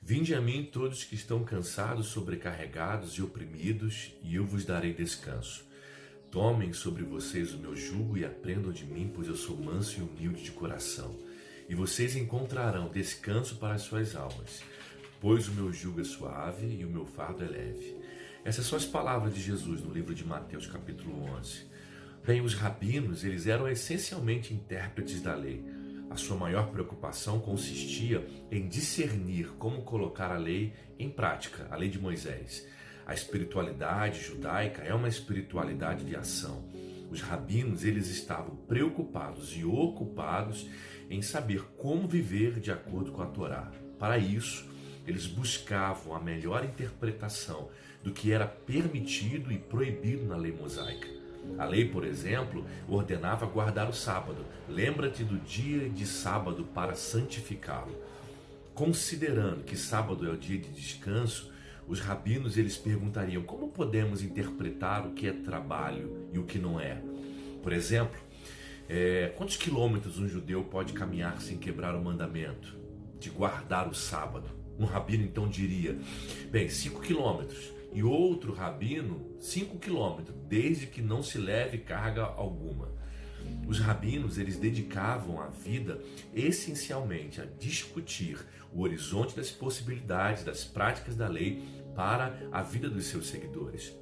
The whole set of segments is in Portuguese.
Vinde a mim todos que estão cansados, sobrecarregados e oprimidos, e eu vos darei descanso. Tomem sobre vocês o meu jugo e aprendam de mim, pois eu sou manso e humilde de coração. E vocês encontrarão descanso para as suas almas, pois o meu jugo é suave e o meu fardo é leve. Essas são as palavras de Jesus no livro de Mateus, capítulo 11. Bem, os rabinos, eles eram essencialmente intérpretes da lei. A sua maior preocupação consistia em discernir como colocar a lei em prática, a lei de Moisés. A espiritualidade judaica é uma espiritualidade de ação. Os rabinos, eles estavam preocupados e ocupados em saber como viver de acordo com a Torá. Para isso, eles buscavam a melhor interpretação do que era permitido e proibido na lei mosaica. A lei, por exemplo, ordenava guardar o sábado. Lembra-te do dia de sábado para santificá-lo. Considerando que sábado é o dia de descanso, os rabinos eles perguntariam como podemos interpretar o que é trabalho e o que não é. Por exemplo, quantos quilômetros um judeu pode caminhar sem quebrar o mandamento de guardar o sábado? Um rabino então diria, 5 quilômetros. E outro rabino, 5 quilômetros, desde que não se leve carga alguma. Os rabinos, eles dedicavam a vida essencialmente a discutir o horizonte das possibilidades, das práticas da lei para a vida dos seus seguidores.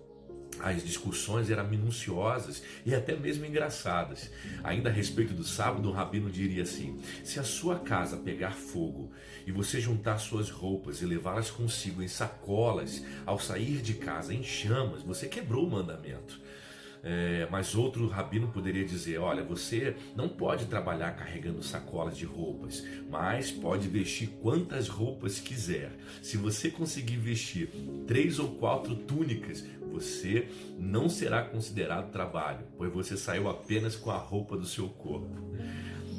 As discussões eram minuciosas e até mesmo engraçadas. Ainda a respeito do sábado, o rabino diria assim: se a sua casa pegar fogo e você juntar suas roupas e levá-las consigo em sacolas ao sair de casa em chamas, você quebrou o mandamento. Mas outro rabino poderia dizer: olha, você não pode trabalhar carregando sacolas de roupas, mas pode vestir quantas roupas quiser. Se você conseguir vestir 3 ou 4 túnicas, você não será considerado trabalho, pois você saiu apenas com a roupa do seu corpo.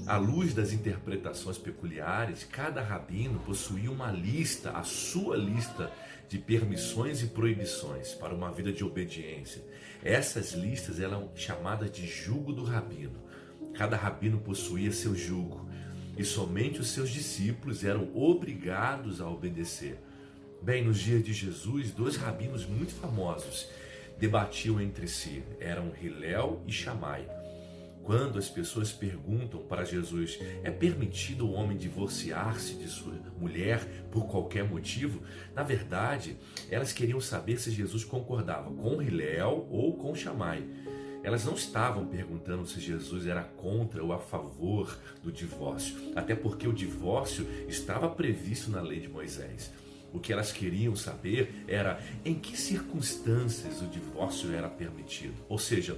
À luz das interpretações peculiares, cada rabino possuía uma lista, a sua lista de permissões e proibições para uma vida de obediência. Essas listas eram chamadas de jugo do rabino. Cada rabino possuía seu jugo e somente os seus discípulos eram obrigados a obedecer. Bem, nos dias de Jesus, 2 rabinos muito famosos debatiam entre si, eram Hilel e Shammai. Quando as pessoas perguntam para Jesus, é permitido o homem divorciar-se de sua mulher por qualquer motivo? Na verdade, elas queriam saber se Jesus concordava com Hilel ou com Shammai. Elas não estavam perguntando se Jesus era contra ou a favor do divórcio, até porque o divórcio estava previsto na lei de Moisés. O que elas queriam saber era em que circunstâncias o divórcio era permitido. Ou seja,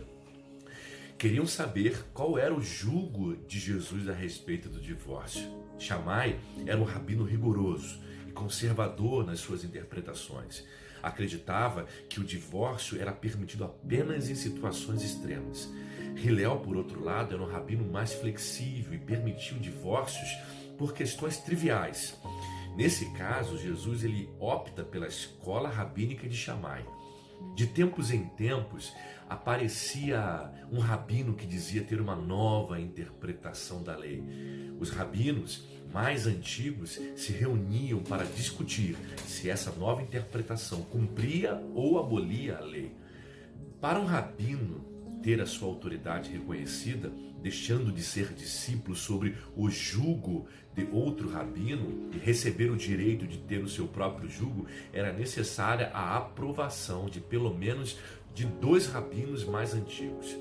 queriam saber qual era o jugo de Jesus a respeito do divórcio. Shammai era um rabino rigoroso e conservador nas suas interpretações. Acreditava que o divórcio era permitido apenas em situações extremas. Hilel, por outro lado, era um rabino mais flexível e permitiu divórcios por questões triviais. Nesse caso, Jesus ele opta pela escola rabínica de Shammai. De tempos em tempos, aparecia um rabino que dizia ter uma nova interpretação da lei. Os rabinos mais antigos se reuniam para discutir se essa nova interpretação cumpria ou abolia a lei. Para um rabino ter a sua autoridade reconhecida, deixando de ser discípulo sobre o jugo de outro rabino e receber o direito de ter o seu próprio jugo, era necessária a aprovação de pelo menos de 2 rabinos mais antigos.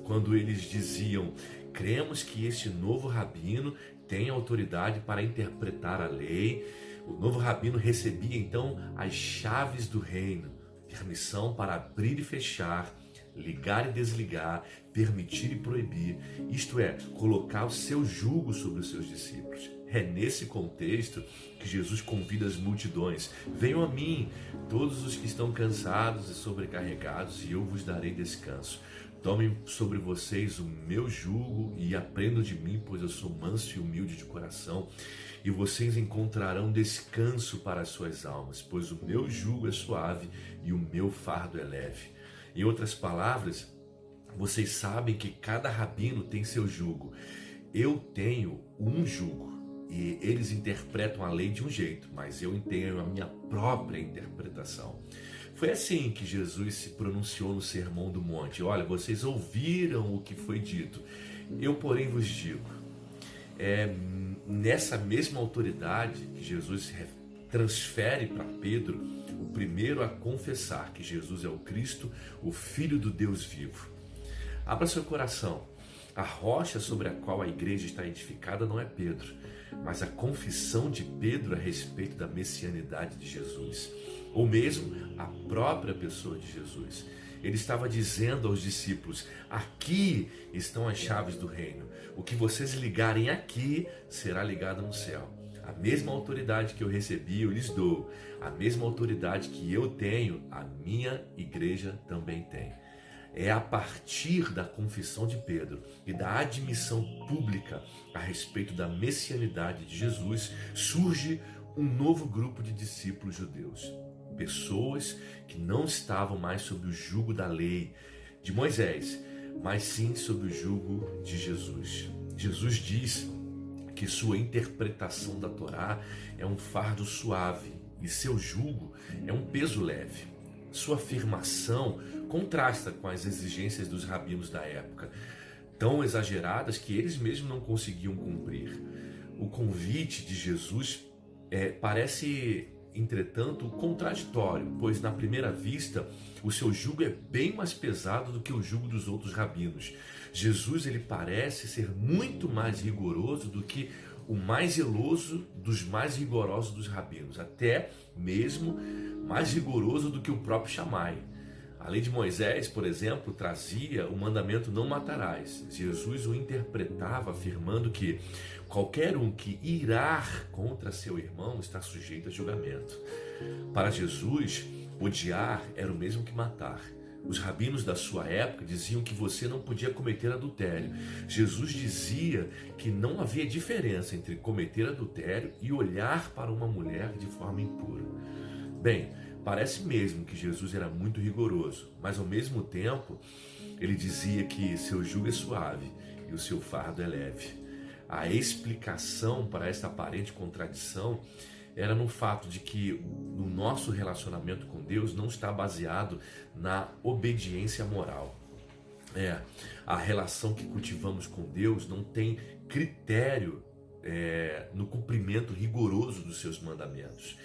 Quando eles diziam, cremos que este novo rabino tem autoridade para interpretar a lei, o novo rabino recebia então as chaves do reino, permissão para abrir e fechar, ligar e desligar, permitir e proibir, isto é, colocar o seu jugo sobre os seus discípulos. É nesse contexto que Jesus convida as multidões: venham a mim, todos os que estão cansados e sobrecarregados, e eu vos darei descanso. Tomem sobre vocês o meu jugo e aprendam de mim, pois eu sou manso e humilde de coração, e vocês encontrarão descanso para as suas almas, pois o meu jugo é suave e o meu fardo é leve. Em outras palavras, vocês sabem que cada rabino tem seu jugo. Eu tenho um jugo. e eles interpretam a lei de um jeito, mas eu tenho a minha própria interpretação. Foi assim que Jesus se pronunciou no Sermão do Monte. Olha, vocês ouviram o que foi dito, eu porém vos digo. É nessa mesma autoridade que Jesus transfere para Pedro, o primeiro a confessar que Jesus é o Cristo, o Filho do Deus vivo. Abra seu coração. A rocha sobre a qual a igreja está edificada não é Pedro, mas a confissão de Pedro a respeito da messianidade de Jesus, ou mesmo a própria pessoa de Jesus. Ele estava dizendo aos discípulos: aqui estão as chaves do reino. O que vocês ligarem aqui será ligado no céu. A mesma autoridade que eu recebi, eu lhes dou. A mesma autoridade que eu tenho, a minha igreja também tem. É a partir da confissão de Pedro e da admissão pública a respeito da messianidade de Jesus, surge um novo grupo de discípulos judeus. Pessoas que não estavam mais sob o jugo da lei de Moisés, mas sim sob o jugo de Jesus. Jesus diz que sua interpretação da Torá é um fardo suave e seu jugo é um peso leve. Sua afirmação contrasta com as exigências dos rabinos da época, tão exageradas que eles mesmos não conseguiam cumprir. O convite de Jesus parece, entretanto, contraditório, pois na primeira vista o seu jugo é bem mais pesado do que o jugo dos outros rabinos. Jesus ele parece ser muito mais rigoroso do que o mais zeloso dos mais rigorosos dos rabinos, até mesmo mais rigoroso do que o próprio Shammai. A lei de Moisés, por exemplo, trazia o mandamento não matarás. Jesus o interpretava afirmando que qualquer um que irar contra seu irmão está sujeito a julgamento. Para Jesus, odiar era o mesmo que matar. Os rabinos da sua época diziam que você não podia cometer adultério. Jesus dizia que não havia diferença entre cometer adultério e olhar para uma mulher de forma impura. Bem, parece mesmo que Jesus era muito rigoroso, mas ao mesmo tempo ele dizia que seu jugo é suave e o seu fardo é leve. A explicação para esta aparente contradição era no fato de que o nosso relacionamento com Deus não está baseado na obediência moral. A relação que cultivamos com Deus não tem critério no cumprimento rigoroso dos seus mandamentos.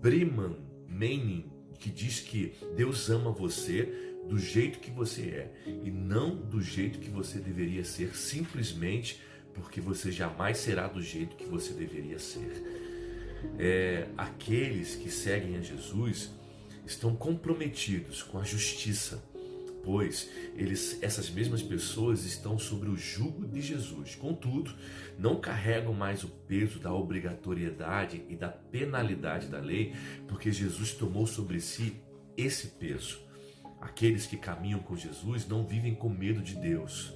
Brigham Manning que diz que Deus ama você do jeito que você é e não do jeito que você deveria ser, simplesmente porque você jamais será do jeito que você deveria ser. Aqueles que seguem a Jesus estão comprometidos com a justiça, pois essas mesmas pessoas estão sobre o jugo de Jesus. Contudo, não carregam mais o peso da obrigatoriedade e da penalidade da lei, porque Jesus tomou sobre si esse peso. Aqueles que caminham com Jesus não vivem com medo de Deus.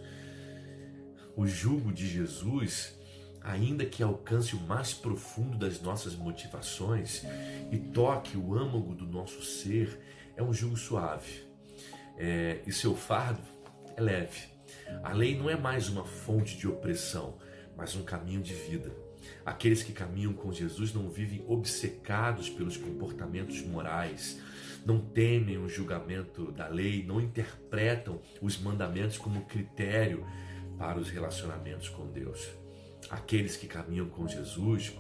O jugo de Jesus, ainda que alcance o mais profundo das nossas motivações e toque o âmago do nosso ser, é um jugo suave. E seu fardo é leve. A lei não é mais uma fonte de opressão, mas um caminho de vida. Aqueles que caminham com Jesus não vivem obcecados pelos comportamentos morais, não temem o julgamento da lei, não interpretam os mandamentos como critério para os relacionamentos com Deus. Aqueles que caminham com Jesus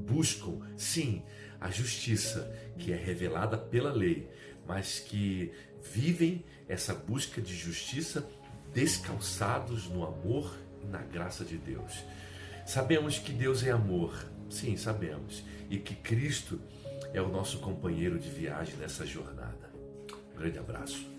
buscam, sim, a justiça que é revelada pela lei, mas que vivem essa busca de justiça descalçados no amor e na graça de Deus. Sabemos que Deus é amor, sim, sabemos, e que Cristo é o nosso companheiro de viagem nessa jornada. Um grande abraço.